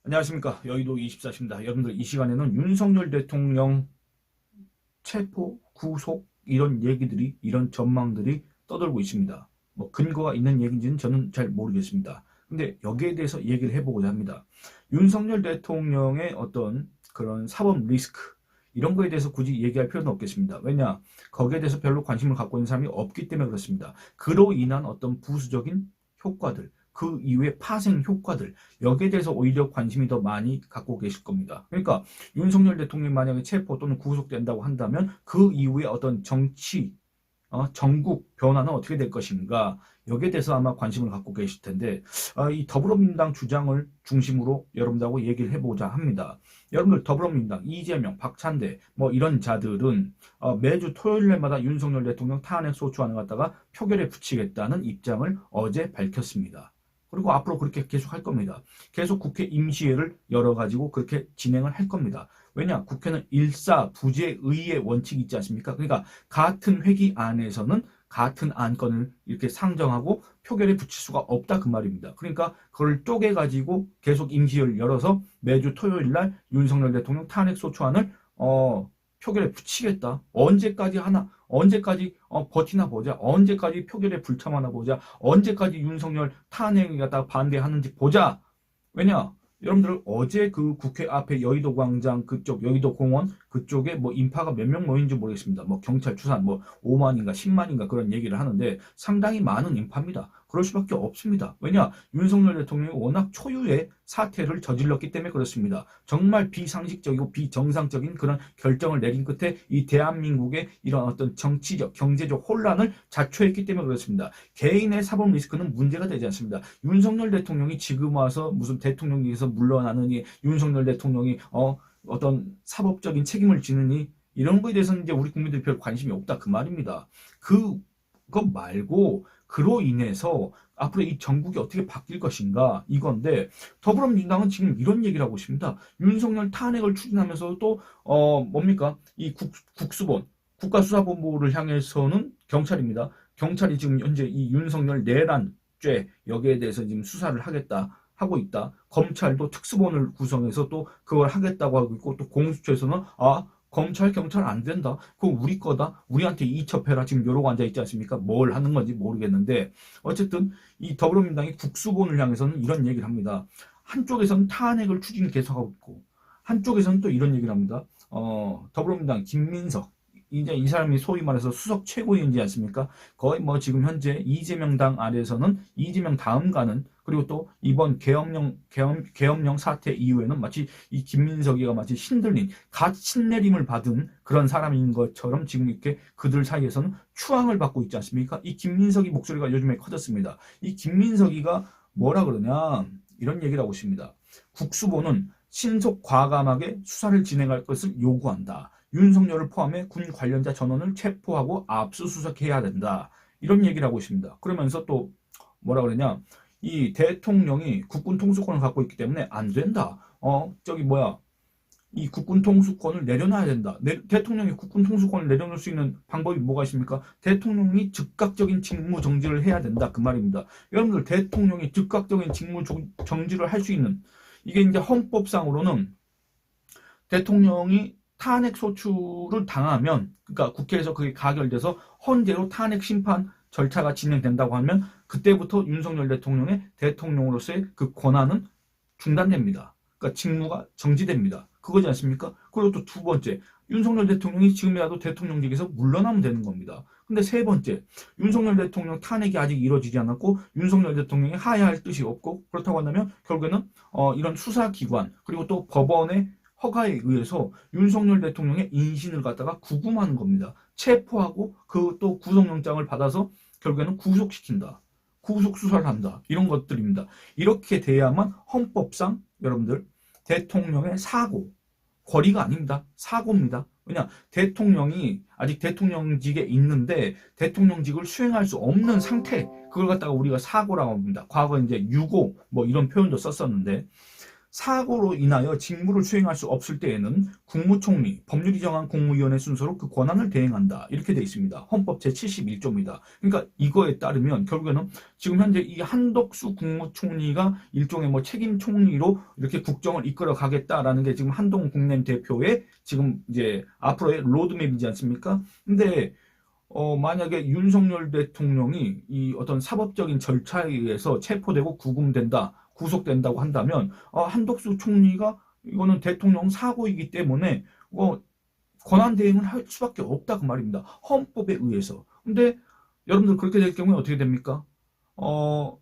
안녕하십니까. 여의도 24시입니다. 여러분들 이 시간에는 윤석열 대통령 체포, 구속 이런 얘기들이 이런 전망들이 떠돌고 있습니다. 뭐 근거가 있는 얘기인지는 저는 잘 모르겠습니다. 근데 여기에 대해서 얘기를 해보고자 합니다. 윤석열 대통령의 어떤 그런 사법 리스크 이런 거에 대해서 굳이 얘기할 필요는 없겠습니다. 왜냐? 거기에 대해서 별로 관심을 갖고 있는 사람이 없기 때문에 그렇습니다. 그로 인한 어떤 부수적인 효과들, 그 이후의 파생 효과들, 여기에 대해서 오히려 관심이 더 많이 갖고 계실 겁니다. 그러니까 윤석열 대통령이 만약에 체포 또는 구속된다고 한다면 그 이후에 어떤 정치, 전국 변화는 어떻게 될 것인가, 여기에 대해서 아마 관심을 갖고 계실 텐데, 이 더불어민주당 주장을 중심으로 여러분들하고 얘기를 해보자 합니다. 여러분들 더불어민주당 이재명, 박찬대 뭐 이런 자들은 매주 토요일마다 윤석열 대통령 탄핵 소추안을 갖다가 표결에 붙이겠다는 입장을 어제 밝혔습니다. 그리고 앞으로 그렇게 계속 할 겁니다. 계속 국회 임시회를 열어가지고 그렇게 진행을 할 겁니다. 왜냐? 국회는 일사부재의의 원칙이 있지 않습니까? 그러니까 같은 회기 안에서는 같은 안건을 이렇게 상정하고 표결에 붙일 수가 없다 그 말입니다. 그러니까 그걸 쪼개가지고 계속 임시회를 열어서 매주 토요일 날 윤석열 대통령 탄핵 소추안을 표결에 붙이겠다. 언제까지 하나? 언제까지 버티나 보자. 언제까지 표결에 불참하나 보자. 언제까지 윤석열 탄핵에 갖다가 반대하는지 보자. 왜냐? 여러분들 어제 그 국회 앞에 여의도 광장 그쪽 여의도 공원 그쪽에 뭐 인파가 몇 명 모인지 모르겠습니다. 뭐 경찰 추산 뭐 5만인가 10만인가 그런 얘기를 하는데 상당히 많은 인파입니다. 그럴 수밖에 없습니다. 왜냐? 윤석열 대통령이 워낙 초유의 사태를 저질렀기 때문에 그렇습니다. 정말 비상식적이고 비정상적인 그런 결정을 내린 끝에 이 대한민국의 이런 어떤 정치적, 경제적 혼란을 자초했기 때문에 그렇습니다. 개인의 사법 리스크는 문제가 되지 않습니다. 윤석열 대통령이 지금 와서 무슨 대통령에서 물러나느니 윤석열 대통령이 어떤 사법적인 책임을 지느니 이런 거에 대해서는 이제 우리 국민들이 별 관심이 없다 그 말입니다. 그것 말고 그로 인해서 앞으로 이 전국이 어떻게 바뀔 것인가 이건데 더불어민주당은 지금 이런 얘기를 하고 있습니다. 윤석열 탄핵을 추진하면서 또 뭡니까 이 국수본 국가수사본부를 향해서는 경찰입니다. 경찰이 지금 현재 이 윤석열 내란죄 여기에 대해서 지금 수사를 하고 있다. 검찰도 특수본을 구성해서 또 그걸 하겠다고 하고 있고 또 공수처에서는 검찰 경찰 안 된다. 그거 우리 거다. 우리한테 이첩해라. 지금 이러고 앉아 있지 않습니까? 뭘 하는 건지 모르겠는데 어쨌든 이 더불어민주당이 국수본을 향해서는 이런 얘기를 합니다. 한쪽에서는 탄핵을 추진 계속하고 있고 한쪽에서는 또 이런 얘기를 합니다. 더불어민주당 김민석 이제 이 사람이 소위 말해서 수석 최고위원이지 않습니까? 거의 뭐 지금 현재 이재명 당 아래에서는 이재명 다음 가는 그리고 또 이번 계엄령 사태 이후에는 마치 이 김민석이가 마치 신들린 갓 신내림을 받은 그런 사람인 것처럼 지금 이렇게 그들 사이에서는 추앙을 받고 있지 않습니까? 이 김민석이 목소리가 요즘에 커졌습니다. 이 김민석이가 뭐라 그러냐 이런 얘기를 하고 있습니다. 국수본은 신속 과감하게 수사를 진행할 것을 요구한다. 윤석열을 포함해 군 관련자 전원을 체포하고 압수수색해야 된다. 이런 얘기를 하고 있습니다. 그러면서 또 뭐라 그러냐? 이 대통령이 국군 통수권을 갖고 있기 때문에 안 된다. 이 국군 통수권을 내려놔야 된다. 대통령이 국군 통수권을 내려놓을 수 있는 방법이 뭐가 있습니까? 대통령이 즉각적인 직무 정지를 해야 된다. 그 말입니다. 여러분들 대통령이 즉각적인 직무 정지를 할 수 있는 이게 이제 헌법상으로는 대통령이 탄핵 소추를 당하면 그러니까 국회에서 그게 가결돼서 헌재로 탄핵 심판 절차가 진행된다고 하면 그때부터 윤석열 대통령의 대통령으로서의 그 권한은 중단됩니다. 그러니까 직무가 정지됩니다. 그거지 않습니까? 그리고 또 두 번째, 윤석열 대통령이 지금이라도 대통령직에서 물러나면 되는 겁니다. 근데 세 번째, 윤석열 대통령 탄핵이 아직 이루어지지 않았고 윤석열 대통령이 하야할 뜻이 없고 그렇다고 한다면 결국에는 이런 수사기관 그리고 또 법원의 허가에 의해서 윤석열 대통령의 인신을 갖다가 구금하는 겁니다. 체포하고 그 또 구속영장을 받아서 결국에는 구속시킨다. 구속수사를 한다. 이런 것들입니다. 이렇게 돼야만 헌법상 여러분들 대통령의 사고, 권리가 아닙니다. 사고입니다. 왜냐 대통령이 아직 대통령직에 있는데 대통령직을 수행할 수 없는 상태 그걸 갖다가 우리가 사고라고 합니다. 과거 이제 유고 뭐 이런 표현도 썼었는데 사고로 인하여 직무를 수행할 수 없을 때에는 국무총리, 법률이 정한 국무위원회 순서로 그 권한을 대행한다. 이렇게 되어 있습니다. 헌법 제71조입니다. 그러니까 이거에 따르면 결국에는 지금 현재 이 한덕수 국무총리가 일종의 뭐 책임 총리로 이렇게 국정을 이끌어 가겠다라는 게 지금 한동훈 국내 대표의 지금 이제 앞으로의 로드맵이지 않습니까? 근데 만약에 윤석열 대통령이 이 어떤 사법적인 절차에 의해서 체포되고 구금된다, 구속된다고 한다면, 한덕수 총리가 이거는 대통령 사고이기 때문에, 권한 대행을 할 수밖에 없다, 그 말입니다. 헌법에 의해서. 근데 여러분들 그렇게 될 경우에 어떻게 됩니까? 어,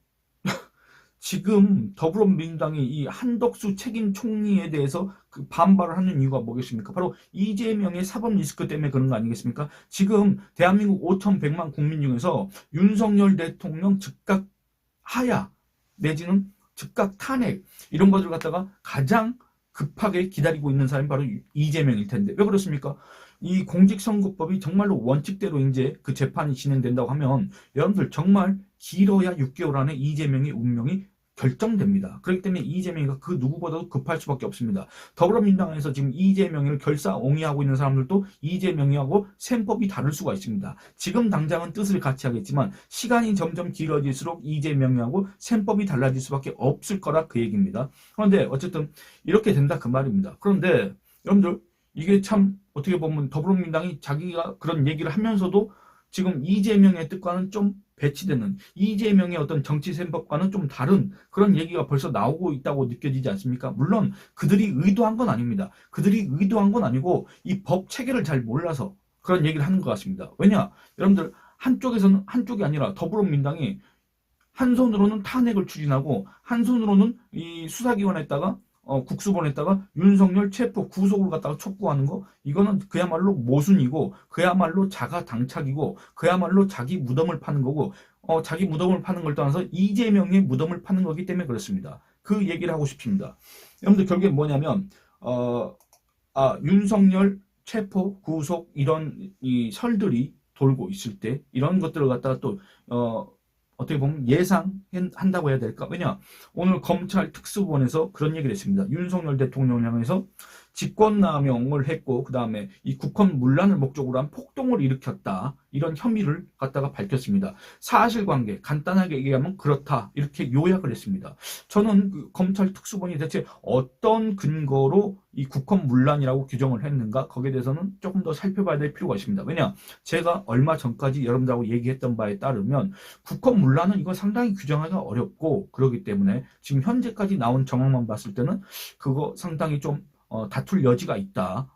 지금 더불어민주당이 이 한덕수 책임 총리에 대해서 그 반발을 하는 이유가 뭐겠습니까? 바로 이재명의 사법 리스크 때문에 그런 거 아니겠습니까? 지금 대한민국 5,100만 국민 중에서 윤석열 대통령 즉각 하야 내지는 즉각 탄핵 이런 것을 갖다가 가장 급하게 기다리고 있는 사람이 바로 이재명일 텐데 왜 그렇습니까? 이 공직선거법이 정말로 원칙대로 이제 그 재판이 진행된다고 하면 여러분들 정말 길어야 6개월 안에 이재명의 운명이 결정됩니다. 그렇기 때문에 이재명이가 그 누구보다도 급할 수밖에 없습니다. 더불어민주당에서 지금 이재명을 결사옹위하고 있는 사람들도 이재명이하고 셈법이 다를 수가 있습니다. 지금 당장은 뜻을 같이 하겠지만 시간이 점점 길어질수록 이재명이하고 셈법이 달라질 수밖에 없을 거라 그 얘기입니다. 그런데 어쨌든 이렇게 된다 그 말입니다. 그런데 여러분들 이게 참 어떻게 보면 더불어민주당이 자기가 그런 얘기를 하면서도 지금 이재명의 뜻과는 좀 배치되는 이재명의 어떤 정치 셈법과는 좀 다른 그런 얘기가 벌써 나오고 있다고 느껴지지 않습니까? 물론 그들이 의도한 건 아닙니다. 그들이 의도한 건 아니고 이 법 체계를 잘 몰라서 그런 얘기를 하는 것 같습니다. 왜냐? 여러분들 한쪽에서는 한쪽이 아니라 더불어민주당이 한 손으로는 탄핵을 추진하고 한 손으로는 이 수사기관에다가 국수본에다가 윤석열 체포 구속을 갖다가 촉구하는 거 이거는 그야말로 모순이고 그야말로 자가당착이고 그야말로 자기 무덤을 파는 거고 자기 무덤을 파는 걸 떠나서 이재명의 무덤을 파는 거기 때문에 그렇습니다. 그 얘기를 하고 싶습니다. 여러분들 결국에 뭐냐면 윤석열 체포 구속 이런 이 설들이 돌고 있을 때 이런 것들을 갖다가 또 어떻게 보면 예상한다고 해야 될까? 왜냐? 오늘 검찰 특수본에서 그런 얘기를 했습니다. 윤석열 대통령을 향해서 직권남용을 했고 그 다음에 이 국헌 문란을 목적으로 한 폭동을 일으켰다. 이런 혐의를 갖다가 밝혔습니다. 사실관계 간단하게 얘기하면 그렇다. 이렇게 요약을 했습니다. 저는 그 검찰 특수본이 대체 어떤 근거로 이 국헌 문란이라고 규정을 했는가 거기에 대해서는 조금 더 살펴봐야 될 필요가 있습니다. 왜냐? 제가 얼마 전까지 여러분들하고 얘기했던 바에 따르면 국헌 문란은 이거 상당히 규정하기가 어렵고 그렇기 때문에 지금 현재까지 나온 정황만 봤을 때는 그거 상당히 좀 다툴 여지가 있다.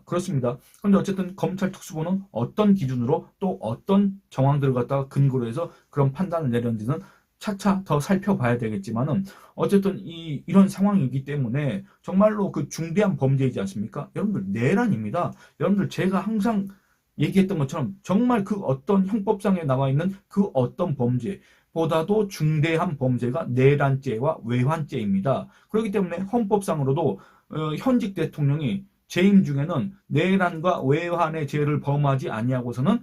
그렇습니다. 그런데 어쨌든 검찰 특수본은 어떤 기준으로 또 어떤 정황들을 갖다가 근거로 해서 그런 판단을 내렸는지는 차차 더 살펴봐야 되겠지만은 어쨌든 이런 상황이기 때문에 정말로 그 중대한 범죄이지 않습니까? 여러분들 내란입니다. 여러분들 제가 항상 얘기했던 것처럼 정말 그 어떤 형법상에 나와 있는 그 어떤 범죄 보다도 중대한 범죄가 내란죄와 외환죄입니다. 그렇기 때문에 헌법상으로도 현직 대통령이 재임 중에는 내란과 외환의 죄를 범하지 아니하고서는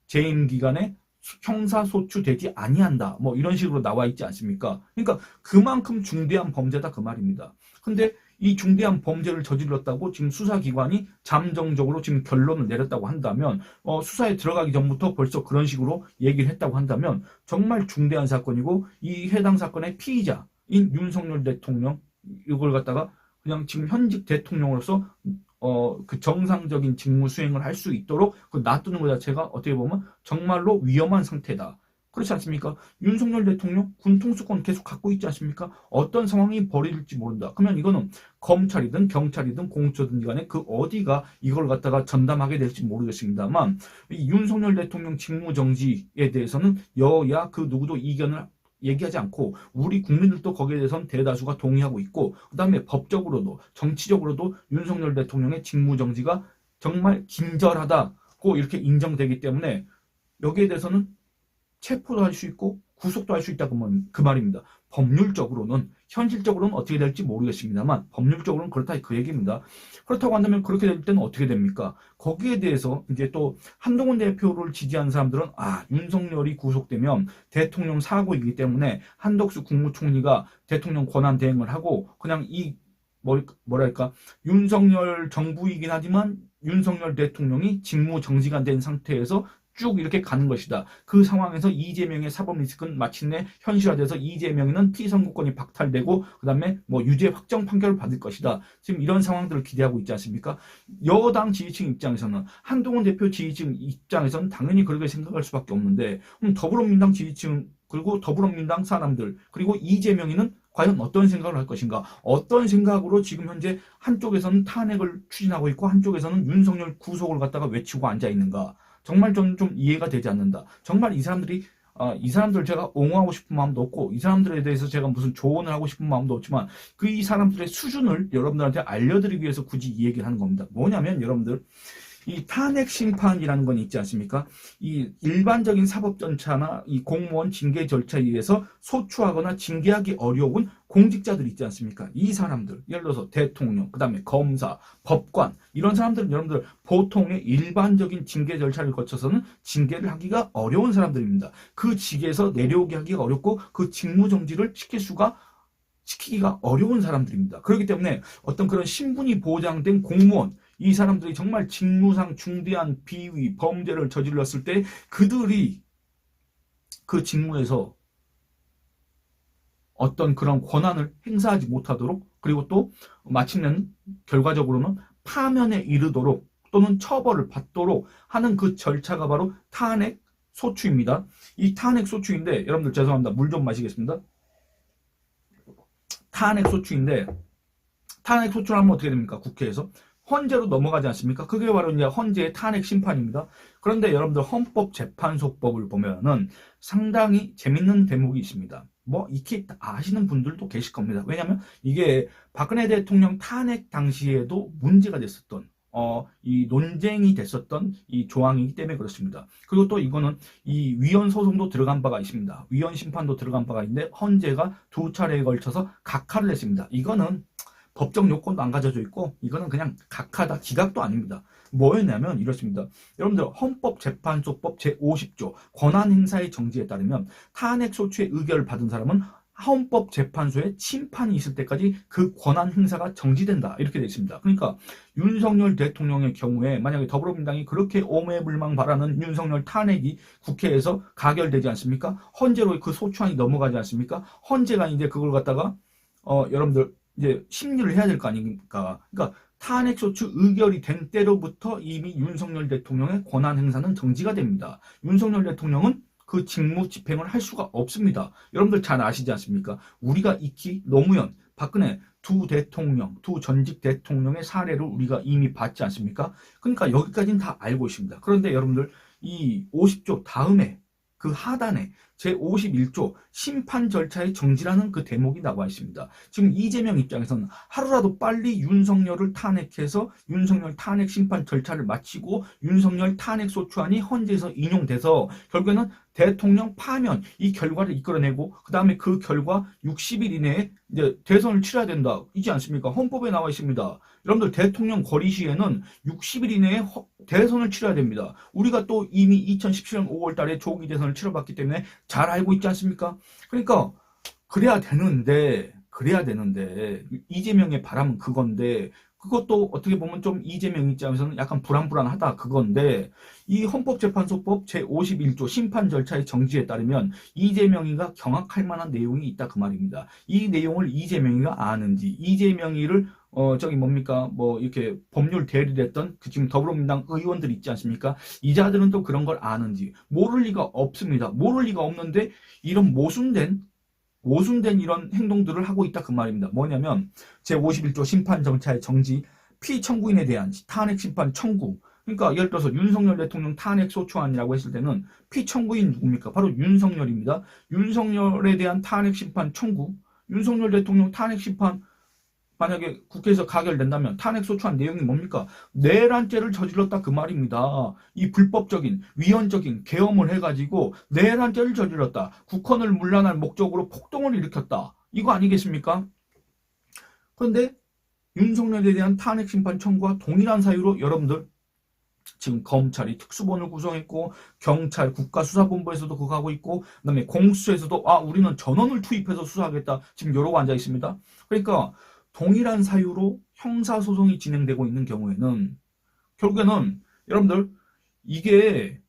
재임 기간에 형사소추되지 아니한다. 뭐 이런 식으로 나와 있지 않습니까? 그러니까 그만큼 중대한 범죄다 그 말입니다. 근데 이 중대한 범죄를 저질렀다고 지금 수사기관이 잠정적으로 지금 결론을 내렸다고 한다면 수사에 들어가기 전부터 벌써 그런 식으로 얘기를 했다고 한다면 정말 중대한 사건이고 이 해당 사건의 피의자인 윤석열 대통령 이걸 갖다가 그냥 지금 현직 대통령으로서 그 정상적인 직무 수행을 할 수 있도록 그 놔두는 것 자체가 어떻게 보면 정말로 위험한 상태다. 그렇지 않습니까? 윤석열 대통령 군통수권 계속 갖고 있지 않습니까? 어떤 상황이 벌어질지 모른다. 그러면 이거는 검찰이든 경찰이든 공수처든 간에 그 어디가 이걸 갖다가 전담하게 될지 모르겠습니다만 이 윤석열 대통령 직무정지에 대해서는 여야 그 누구도 이견을 얘기하지 않고 우리 국민들도 거기에 대해서는 대다수가 동의하고 있고 그 다음에 법적으로도 정치적으로도 윤석열 대통령의 직무정지가 정말 긴절하다고 이렇게 인정되기 때문에 여기에 대해서는 체포도 할 수 있고 구속도 할 수 있다 그 말입니다. 법률적으로는 현실적으로는 어떻게 될지 모르겠습니다만 법률적으로는 그렇다 그 얘기입니다. 그렇다고 한다면 그렇게 될 때는 어떻게 됩니까? 거기에 대해서 이제 또 한동훈 대표를 지지하는 사람들은 윤석열이 구속되면 대통령 사고이기 때문에 한덕수 국무총리가 대통령 권한 대행을 하고 그냥 뭐랄까 윤석열 정부이긴 하지만 윤석열 대통령이 직무 정지가 된 상태에서 쭉 이렇게 가는 것이다. 그 상황에서 이재명의 사법 리스크는 마침내 현실화돼서 이재명은 피선거권이 박탈되고 그 다음에 유죄 확정 판결을 받을 것이다. 지금 이런 상황들을 기대하고 있지 않습니까? 여당 지지층 입장에서는 한동훈 대표 지지층 입장에서는 당연히 그렇게 생각할 수밖에 없는데 더불어민주당 지지층 그리고 더불어민주당 사람들 그리고 이재명이는 과연 어떤 생각을 할 것인가? 어떤 생각으로 지금 현재 한쪽에서는 탄핵을 추진하고 있고 한쪽에서는 윤석열 구속을 갖다가 외치고 앉아 있는가? 정말 저는 좀 이해가 되지 않는다. 정말 이 사람들 제가 옹호하고 싶은 마음도 없고 이 사람들에 대해서 제가 무슨 조언을 하고 싶은 마음도 없지만 이 사람들의 수준을 여러분들한테 알려드리기 위해서 굳이 이 얘기를 하는 겁니다. 뭐냐면 여러분들 이 탄핵 심판이라는 건 있지 않습니까? 이 일반적인 사법 절차나 이 공무원 징계 절차에 의해서 소추하거나 징계하기 어려운 공직자들 있지 않습니까? 이 사람들, 예를 들어서 대통령, 그 다음에 검사, 법관 이런 사람들은 여러분들 보통의 일반적인 징계 절차를 거쳐서는 징계를 하기가 어려운 사람들입니다. 그 직에서 내려오게 하기가 어렵고 그 직무 정지를 시키기가 어려운 사람들입니다. 그렇기 때문에 어떤 그런 신분이 보장된 공무원 이 사람들이 정말 직무상 중대한 비위, 범죄를 저질렀을 때 그들이 그 직무에서 어떤 그런 권한을 행사하지 못하도록 그리고 또 마침내는 결과적으로는 파면에 이르도록 또는 처벌을 받도록 하는 그 절차가 바로 탄핵 소추입니다. 이 탄핵 소추인데 여러분들 죄송합니다. 물 좀 마시겠습니다. 탄핵 소추인데 탄핵 소추를 하면 어떻게 됩니까? 국회에서 헌재로 넘어가지 않습니까? 그게 바로 이제 헌재의 탄핵 심판입니다. 그런데 여러분들 헌법재판소법을 보면은 상당히 재밌는 대목이 있습니다. 익히 아시는 분들도 계실 겁니다. 왜냐하면 이게 박근혜 대통령 탄핵 당시에도 문제가 됐었던 이 논쟁이 됐었던 이 조항이기 때문에 그렇습니다. 그리고 또 이거는 이 위헌 소송도 들어간 바가 있습니다. 위헌 심판도 들어간 바가 있는데 헌재가 2차례에 걸쳐서 각하를 했습니다. 이거는 법적 요건도 안 가져져 있고 이거는 그냥 각하다 기각도 아닙니다. 뭐였냐면 이렇습니다. 여러분들 헌법재판소법 제50조 권한행사의 정지에 따르면 탄핵소추의 의결을 받은 사람은 헌법재판소에 심판이 있을 때까지 그 권한행사가 정지된다 이렇게 되어 있습니다. 그러니까 윤석열 대통령의 경우에 만약에 더불어민주당이 그렇게 오매불망 바라는 윤석열 탄핵이 국회에서 가결되지 않습니까? 헌재로 그 소추안이 넘어가지 않습니까? 헌재가 이제 그걸 갖다가 여러분들 이제 심리를 해야 될 거 아닙니까? 그러니까 탄핵소추 의결이 된 때로부터 이미 윤석열 대통령의 권한 행사는 정지가 됩니다. 윤석열 대통령은 그 직무 집행을 할 수가 없습니다. 여러분들 잘 아시지 않습니까? 우리가 익히 노무현, 박근혜 두 전직 대통령의 사례를 우리가 이미 봤지 않습니까? 그러니까 여기까지는 다 알고 있습니다. 그런데 여러분들 이 50조 다음에 그 하단에 제51조 심판 절차의 정지라는 그 대목이 나와 있습니다. 지금 이재명 입장에서는 하루라도 빨리 윤석열을 탄핵해서 윤석열 탄핵 심판 절차를 마치고 윤석열 탄핵 소추안이 헌재에서 인용돼서 결국에는 대통령 파면 이 결과를 이끌어내고 그 다음에 그 결과 60일 이내에 이제 대선을 치러야 된다. 이지 않습니까? 헌법에 나와 있습니다. 여러분들 대통령 거리 시에는 60일 이내에 대선을 치러야 됩니다. 우리가 또 이미 2017년 5월 달에 조기 대선을 치러봤기 때문에 잘 알고 있지 않습니까? 그러니까 그래야 되는데 이재명의 바람은 그건데 그것도 어떻게 보면 좀 이재명 입장에서는 약간 불안불안하다 그건데 이 헌법재판소법 제51조 심판 절차의 정지에 따르면 이재명이가 경악할 만한 내용이 있다 그 말입니다. 이 내용을 이재명이가 아는지 이재명이를 이렇게 법률 대리를 했던 그 지금 더불어민주당 의원들 있지 않습니까? 이 자들은 또 그런 걸 아는지 모를 리가 없습니다. 모를 리가 없는데 이런 모순된 이런 행동들을 하고 있다 그 말입니다. 뭐냐면 제51조 심판 절차의 정지, 피청구인에 대한 탄핵 심판 청구. 그러니까 예를 들어서 윤석열 대통령 탄핵 소추안이라고 했을 때는 피청구인 누굽니까? 바로 윤석열입니다. 윤석열에 대한 탄핵 심판 청구, 윤석열 대통령 탄핵 심판 만약에 국회에서 가결된다면 탄핵 소추안 내용이 뭡니까? 내란죄를 저질렀다 그 말입니다. 이 불법적인 위헌적인 계엄을 해가지고 내란죄를 저질렀다. 국헌을 문란할 목적으로 폭동을 일으켰다. 이거 아니겠습니까? 그런데 윤석열에 대한 탄핵 심판 청구와 동일한 사유로 여러분들 지금 검찰이 특수본을 구성했고 경찰 국가수사본부에서도 그거 하고 있고 그다음에 공수처에서도 우리는 전원을 투입해서 수사하겠다 지금 이러고 앉아 있습니다. 그러니까 동일한 사유로 형사소송이 진행되고 있는 경우에는 결국에는 여러분들 이게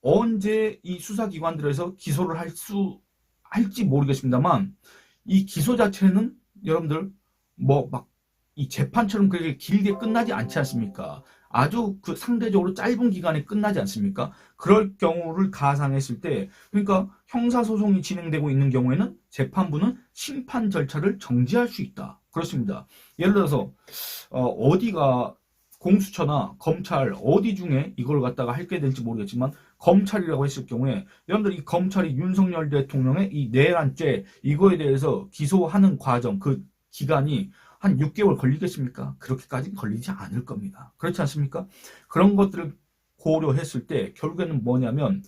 언제 이 수사기관들에서 기소를 할지 모르겠습니다만 이 기소 자체는 여러분들 뭐 막 이 재판처럼 그렇게 길게 끝나지 않지 않습니까? 아주 그 상대적으로 짧은 기간에 끝나지 않습니까? 그럴 경우를 가상했을 때 그러니까 형사소송이 진행되고 있는 경우에는 재판부는 심판 절차를 정지할 수 있다. 그렇습니다. 예를 들어서 어디가 공수처나 검찰 어디 중에 이걸 갖다가 할게 될지 모르겠지만 검찰이라고 했을 경우에 여러분들 이 검찰이 윤석열 대통령의 이 내란죄 이거에 대해서 기소하는 과정 그 기간이 한 6개월 걸리겠습니까? 그렇게까지 걸리지 않을 겁니다. 그렇지 않습니까? 그런 것들을 고려했을 때 결국에는 뭐냐면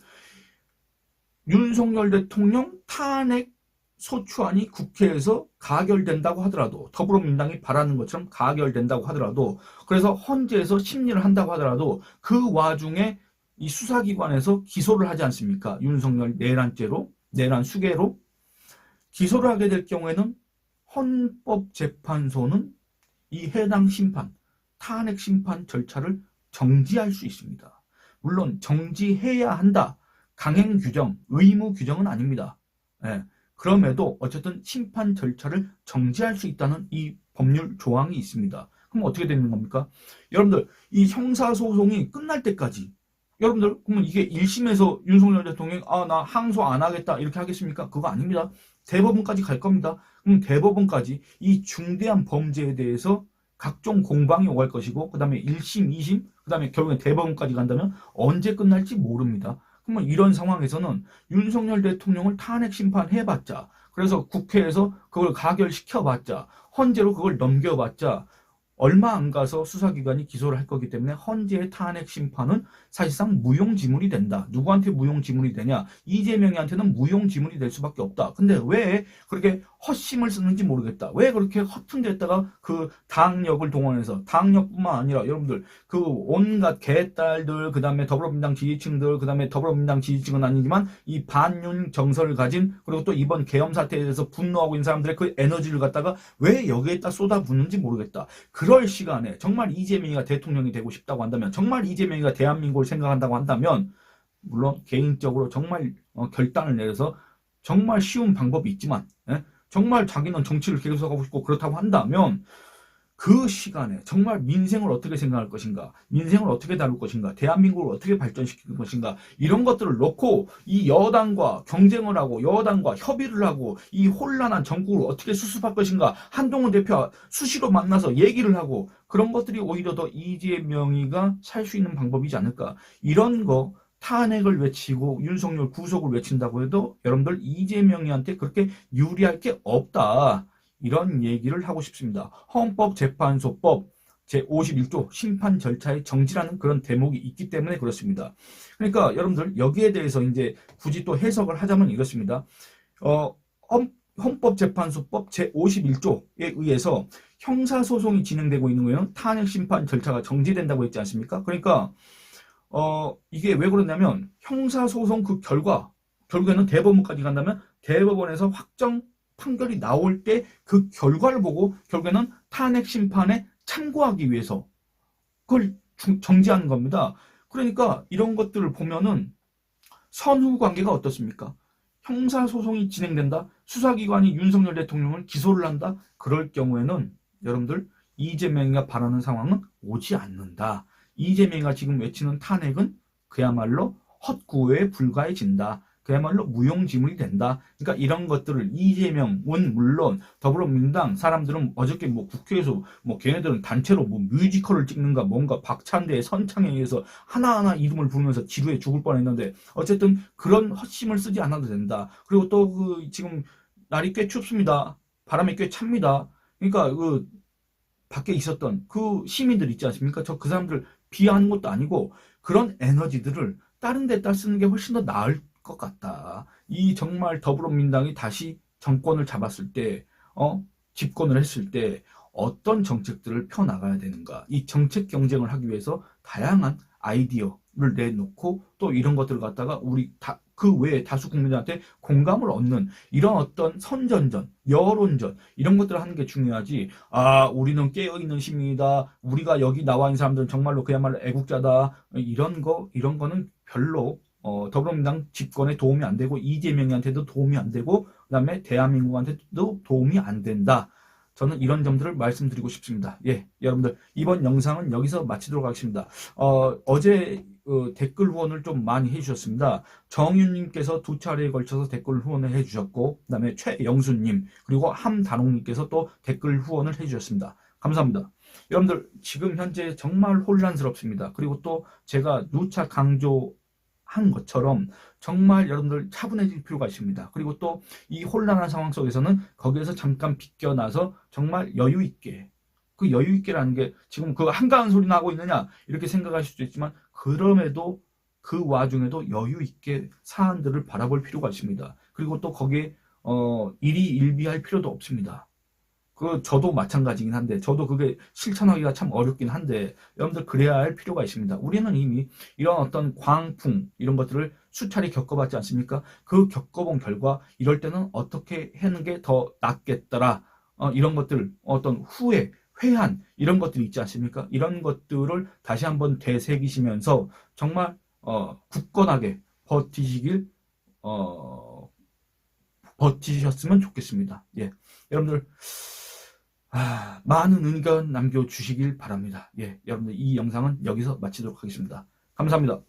윤석열 대통령 탄핵 소추안이 국회에서 가결된다고 하더라도 더불어민주당이 바라는 것처럼 가결된다고 하더라도 그래서 헌재에서 심리를 한다고 하더라도 그 와중에 이 수사기관에서 기소를 하지 않습니까? 윤석열 내란죄로 내란 수개로 기소를 하게 될 경우에는 헌법재판소는 이 해당 심판, 탄핵 심판 절차를 정지할 수 있습니다. 물론 정지해야 한다. 강행 규정, 의무 규정은 아닙니다. 예. 그럼에도 어쨌든 심판 절차를 정지할 수 있다는 이 법률 조항이 있습니다. 그럼 어떻게 되는 겁니까? 여러분들 이 형사소송이 끝날 때까지 여러분들 그러면 이게 1심에서 윤석열 대통령이 나 항소 안 하겠다 이렇게 하겠습니까? 그거 아닙니다. 대법원까지 갈 겁니다. 그럼 대법원까지 이 중대한 범죄에 대해서 각종 공방이 오갈 것이고 그 다음에 1심, 2심, 그 다음에 결국엔 대법원까지 간다면 언제 끝날지 모릅니다. 그러면 이런 상황에서는 윤석열 대통령을 탄핵 심판해봤자 그래서 국회에서 그걸 가결시켜봤자 헌재로 그걸 넘겨봤자 얼마 안 가서 수사기관이 기소를 할 거기 때문에 헌재의 탄핵 심판은 사실상 무용지물이 된다. 누구한테 무용지물이 되냐? 이재명이한테는 무용지물이 될 수밖에 없다. 근데 왜 그렇게 헛심을 쓰는지 모르겠다. 왜 그렇게 허튼 데다가 그 당력을 동원해서 당력뿐만 아니라 여러분들 그 온갖 개딸들 그다음에 더불어민주당 지지층들 그다음에 더불어민주당 지지층은 아니지만 이 반윤 정서를 가진 그리고 또 이번 계엄 사태에 대해서 분노하고 있는 사람들의 그 에너지를 갖다가 왜 여기에다 쏟아붓는지 모르겠다. 그럴 시간에 정말 이재명이가 대통령이 되고 싶다고 한다면 정말 이재명이가 대한민국을 생각한다고 한다면 물론 개인적으로 정말 결단을 내려서 정말 쉬운 방법이 있지만 정말 자기는 정치를 계속하고 싶고 그렇다고 한다면 그 시간에 정말 민생을 어떻게 생각할 것인가 민생을 어떻게 다룰 것인가 대한민국을 어떻게 발전시킬 것인가 이런 것들을 놓고 이 여당과 경쟁을 하고 여당과 협의를 하고 이 혼란한 정국을 어떻게 수습할 것인가 한동훈 대표와 수시로 만나서 얘기를 하고 그런 것들이 오히려 더 이재명이가 살 수 있는 방법이지 않을까 이런 거 탄핵을 외치고 윤석열 구속을 외친다고 해도 여러분들 이재명이한테 그렇게 유리할 게 없다. 이런 얘기를 하고 싶습니다. 헌법재판소법 제51조 심판 절차의 정지라는 그런 대목이 있기 때문에 그렇습니다. 그러니까 여러분들 여기에 대해서 이제 굳이 또 해석을 하자면 이렇습니다. 헌법재판소법 제51조에 의해서 형사소송이 진행되고 있는 거예요. 탄핵 심판 절차가 정지된다고 했지 않습니까? 그러니까 이게 왜 그러냐면 형사소송 그 결국에는 대법원까지 간다면 대법원에서 확정 판결이 나올 때 그 결과를 보고 결국에는 탄핵 심판에 참고하기 위해서 그걸 정지하는 겁니다. 그러니까 이런 것들을 보면은 선후 관계가 어떻습니까? 형사소송이 진행된다. 수사기관이 윤석열 대통령을 기소를 한다. 그럴 경우에는 여러분들 이재명이가 바라는 상황은 오지 않는다. 이재명이가 지금 외치는 탄핵은 그야말로 헛구호에 불과해진다. 그야말로 무용지물이 된다. 그러니까 이런 것들을 이재명은 물론 더불어민주당 사람들은 어저께 뭐 국회에서 뭐 걔네들은 단체로 뭐 뮤지컬을 찍는가 뭔가 박찬대의 선창에 의해서 하나하나 이름을 부르면서 지루해 죽을 뻔했는데 어쨌든 그런 헛심을 쓰지 않아도 된다. 그리고 또 그 지금 날이 꽤 춥습니다. 바람이 꽤 찹니다. 그러니까 그 밖에 있었던 그 시민들 있지 않습니까? 저 그 사람들 비하하는 것도 아니고 그런 에너지들을 다른 데다 쓰는 게 훨씬 더 나을 것 같다. 이 정말 더불어민주당이 다시 정권을 잡았을 때, 집권을 했을 때 어떤 정책들을 펴나가야 되는가. 이 정책 경쟁을 하기 위해서 다양한 아이디어를 내놓고 또 이런 것들을 갖다가 우리 그 외에 다수 국민들한테 공감을 얻는 이런 어떤 선전전, 여론전 이런 것들을 하는 게 중요하지. 아, 우리는 깨어있는 시민이다. 우리가 여기 나와 있는 사람들은 정말로 그야말로 애국자다. 이런 거는 별로 더불어민주당 집권에 도움이 안 되고 이재명한테도 도움이 안 되고 그다음에 대한민국한테도 도움이 안 된다. 저는 이런 점들을 말씀드리고 싶습니다. 예, 여러분들 이번 영상은 여기서 마치도록 하겠습니다. 어제 댓글 후원을 좀 많이 해주셨습니다. 정윤님께서 2차례에 걸쳐서 댓글 후원을 해주셨고, 그 다음에 최영수님, 그리고 함단홍님께서 또 댓글 후원을 해주셨습니다. 감사합니다. 여러분들, 지금 현재 정말 혼란스럽습니다. 그리고 또 제가 누차 강조한 것처럼 정말 여러분들 차분해질 필요가 있습니다. 그리고 또 이 혼란한 상황 속에서는 거기에서 잠깐 비껴나서 정말 여유 있게, 그 여유 있게라는 게 지금 그 한가한 소리 나고 있느냐 이렇게 생각하실 수도 있지만 그럼에도 그 와중에도 여유 있게 사안들을 바라볼 필요가 있습니다. 그리고 또 거기에 일희일비할 필요도 없습니다. 저도 마찬가지긴 한데 저도 그게 실천하기가 참 어렵긴 한데 여러분들 그래야 할 필요가 있습니다. 우리는 이미 이런 어떤 광풍 이런 것들을 수차례 겪어봤지 않습니까? 그 겪어본 결과 이럴 때는 어떻게 하는 게 더 낫겠더라. 이런 것들 어떤 후회 회한 이런 것들이 있지 않습니까? 이런 것들을 다시 한번 되새기시면서 정말 굳건하게 버티셨으면 좋겠습니다. 예, 여러분들 많은 의견 남겨주시길 바랍니다. 예, 여러분들 이 영상은 여기서 마치도록 하겠습니다. 감사합니다.